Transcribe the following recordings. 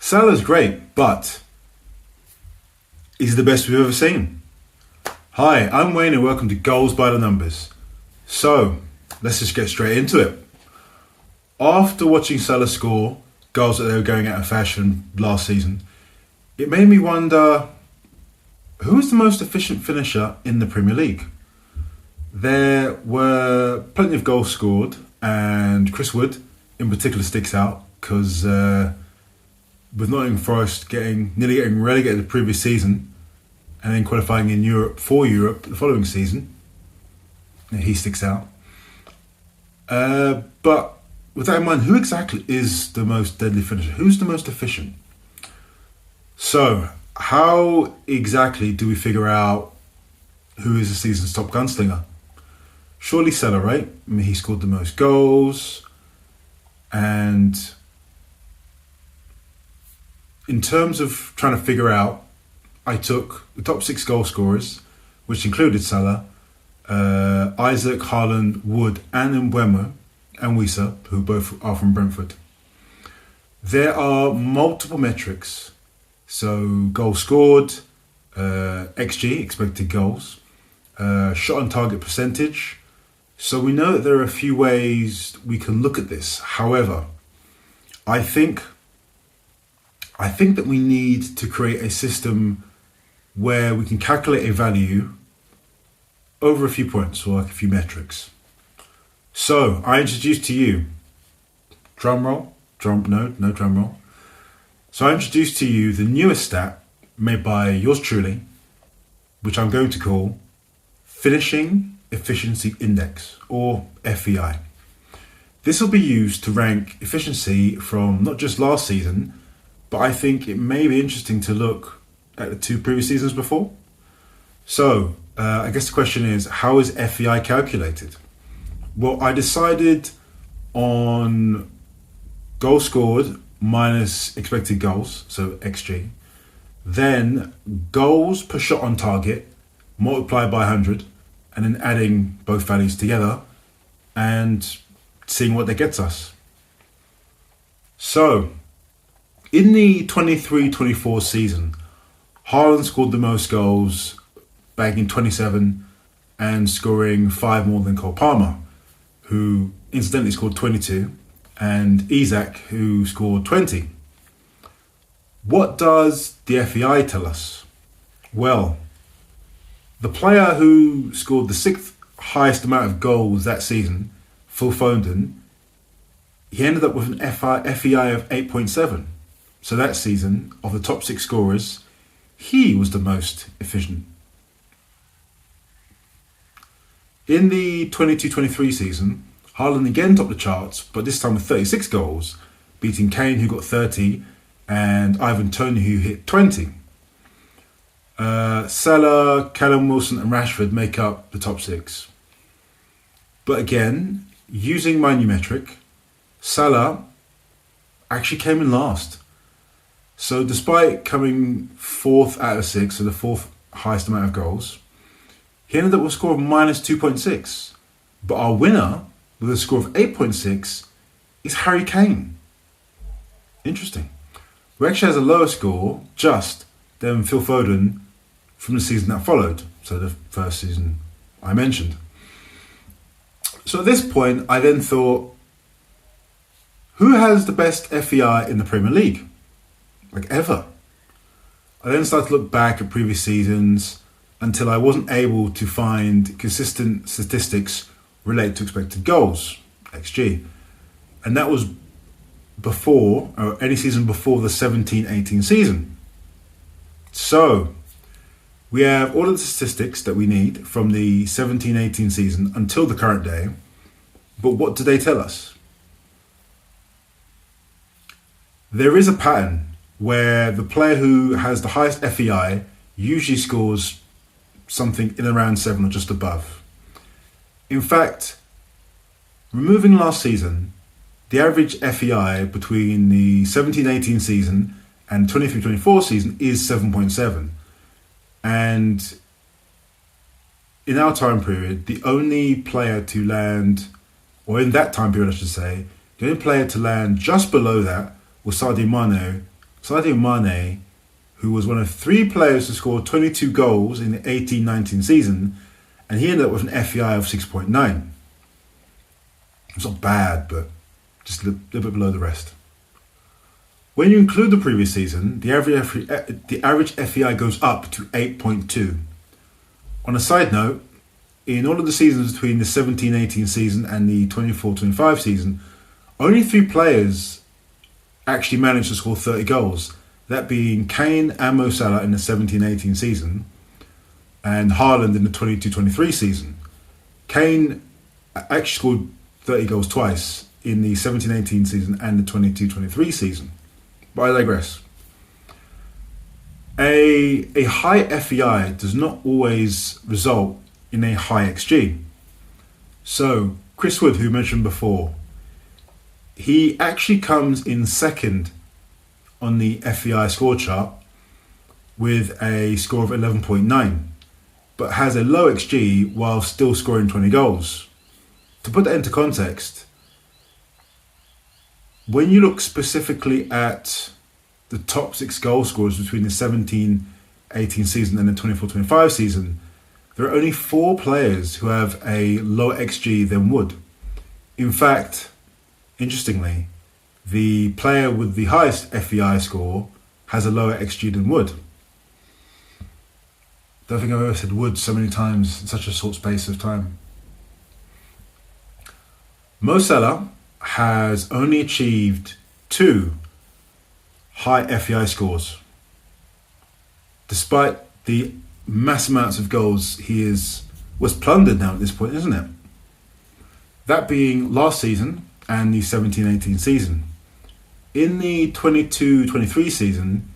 Salah's great, but is he the best we've ever seen? Hi, I'm Wayne and welcome to Goals by the Numbers. So, let's just get straight into it. After watching Salah score goals that they were going out of fashion last season, it made me wonder, who is the most efficient finisher in the Premier League? There were plenty of goals scored, and Chris Wood in particular sticks out because with Nottingham Forest nearly getting relegated the previous season and then qualifying in Europe the following season, he sticks out. But with that in mind, who exactly is the most deadly finisher? Who's the most efficient? So, how exactly do we figure out who is the season's top gunslinger? Surely Salah, right? I mean, he scored the most goals. And in terms of trying to figure out, I took the top 6 goal scorers, which included Salah, Isaac, Haaland, Wood, and Mbeumo, and Wissa, who both are from Brentford. There are multiple metrics. So goals scored, XG, expected goals, shot on target percentage. So we know that there are a few ways we can look at this. However, I think that we need to create a system where we can calculate a value over a few points or like a few metrics. So I introduce to you, no drum roll. So I introduce to you the newest stat made by yours truly, which I'm going to call Finishing Efficiency Index, or FEI. This will be used to rank efficiency from not just last season, but I think it may be interesting to look at the 2 previous seasons before. So I guess the question is, how is FEI calculated? Well, I decided on goals scored minus expected goals, so XG, then goals per shot on target multiplied by 100, and then adding both values together and seeing what that gets us. So, in the 23-24 season, Haaland scored the most goals, bagging 27 and scoring 5 more than Cole Palmer, who incidentally scored 22, and Isak, who scored 20. What does the FEI tell us? Well, the player who scored the 6th highest amount of goals that season, Phil Foden, he ended up with an FEI of 8.7. So that season, of the top 6 scorers, he was the most efficient. In the 22-23 season, Haaland again topped the charts, but this time with 36 goals, beating Kane, who got 30, and Ivan Toney, who hit 20. Salah, Callum Wilson and Rashford make up the top 6. But again, using my new metric, Salah actually came in last. So despite coming 4th out of 6, so the 4th highest amount of goals, he ended up with a score of minus 2.6. But our winner, with a score of 8.6, is Harry Kane. Interesting. Who actually has a lower score just than Phil Foden from the season that followed, so the first season I mentioned. So at this point, I then thought, who has the best FEI in the Premier League? Like ever. I then started to look back at previous seasons until I wasn't able to find consistent statistics related to expected goals, XG. And that was before, or any season before the 17-18 season. So, we have all of the statistics that we need from the 17-18 season until the current day. But what do they tell us? There is a pattern where the player who has the highest FEI usually scores something in around 7 or just above. In fact, removing last season, the average FEI between the 17-18 season and 23-24 season is 7.7. And in our time period, the only player to land, or in that time period I should say, the only player to land just below that was Sadio Sadio Mane, who was one of 3 players to score 22 goals in the 18-19 season, and he ended up with an FEI of 6.9. It's not bad, but just a little bit below the rest. When you include the previous season, the average FEI goes up to 8.2. On a side note, in all of the seasons between the 17-18 season and the 24-25 season, only 3 players actually managed to score 30 goals. That being Kane and Mo Salah in the 17-18 season, and Haaland in the 22-23 season. Kane actually scored 30 goals twice in the 17-18 season and the 22-23 season. But I digress. A high FEI does not always result in a high XG. So, Chris Wood, who mentioned before, he actually comes in second on the FEI score chart with a score of 11.9, but has a low XG while still scoring 20 goals. To put that into context, when you look specifically at the top 6 goal scorers between the 17-18 season and the 24-25 season, there are only 4 players who have a lower XG than Wood. In fact, interestingly, the player with the highest FEI score has a lower XG than Wood. Don't think I've ever said Wood so many times in such a short space of time. Mo Salah has only achieved 2 high FEI scores, despite the mass amounts of goals he was plundered now at this point, isn't it? That being last season and the 17-18 season. In the 22-23 season,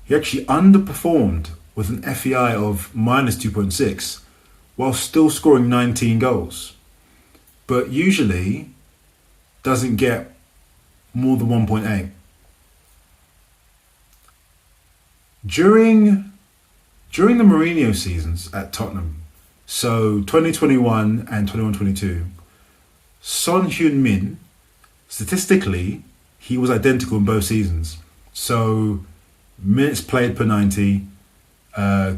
he actually underperformed with an FEI of minus 2.6 while still scoring 19 goals, but usually doesn't get more than 1.8. During the Mourinho seasons at Tottenham, so 2021 and 21-22, Son Heung-min, statistically, he was identical in both seasons. So minutes played per 90,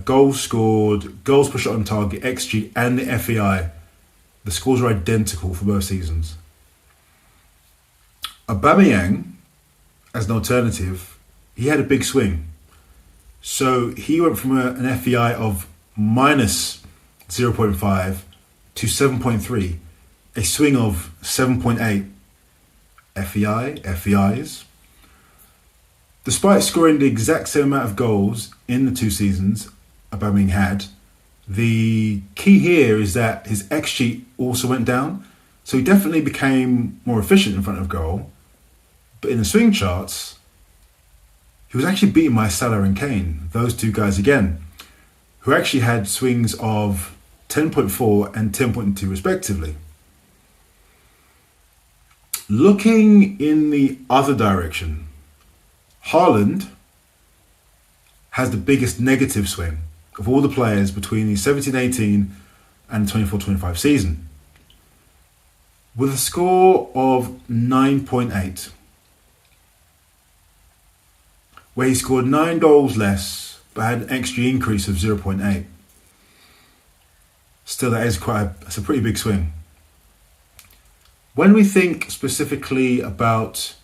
goals scored, goals per shot on target, XG, and the FEI. The scores are identical for both seasons. Aubameyang, as an alternative, he had a big swing. So he went from an FEI of minus 0.5 to 7.3, a swing of 7.8 FEIs. Despite scoring the exact same amount of goals in the 2 seasons Aubameyang had, the key here is that his XG also went down. So he definitely became more efficient in front of goal. But in the swing charts, he was actually beaten by Salah and Kane, those 2 guys again, who actually had swings of 10.4 and 10.2 respectively. Looking in the other direction, Haaland has the biggest negative swing of all the players between the 17-18 and 24-25 season, with a score of 9.8, where he scored 9 goals less but had an XG increase of 0.8. Still, that's a pretty big swing. When we think specifically about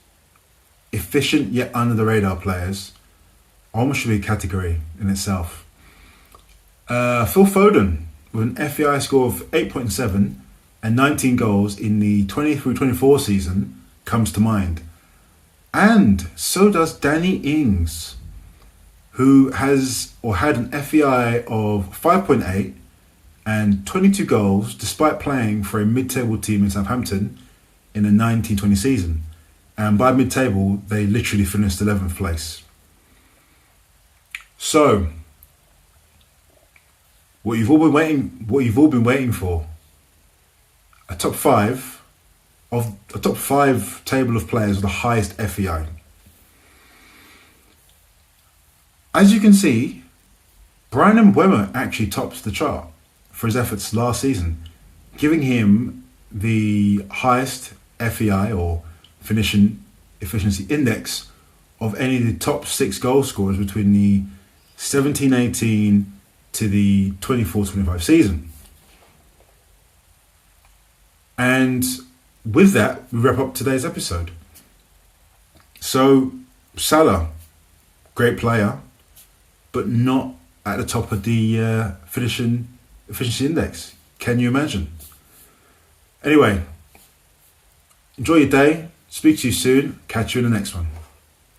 efficient yet under the radar players, almost should be a category in itself. Phil Foden, with an FEI score of 8.7 and 19 goals in the 23-24 season, comes to mind. And so does Danny Ings, who had an FEI of 5.8 and 22 goals despite playing for a mid-table team in Southampton in the 19-20 season. And by mid-table, they literally finished 11th place. So, what you've all been waiting for, a top 5 table of players with the highest FEI. As you can see, Bryan Mbeumo actually tops the chart for his efforts last season, giving him the highest FEI or finishing efficiency index of any of the top 6 goal scorers between the 17-18 to the 24-25 season. And with that, we wrap up today's episode. So, Salah, great player, but not at the top of the finishing efficiency index. Can you imagine? Anyway, enjoy your day. Speak to you soon. Catch you in the next one.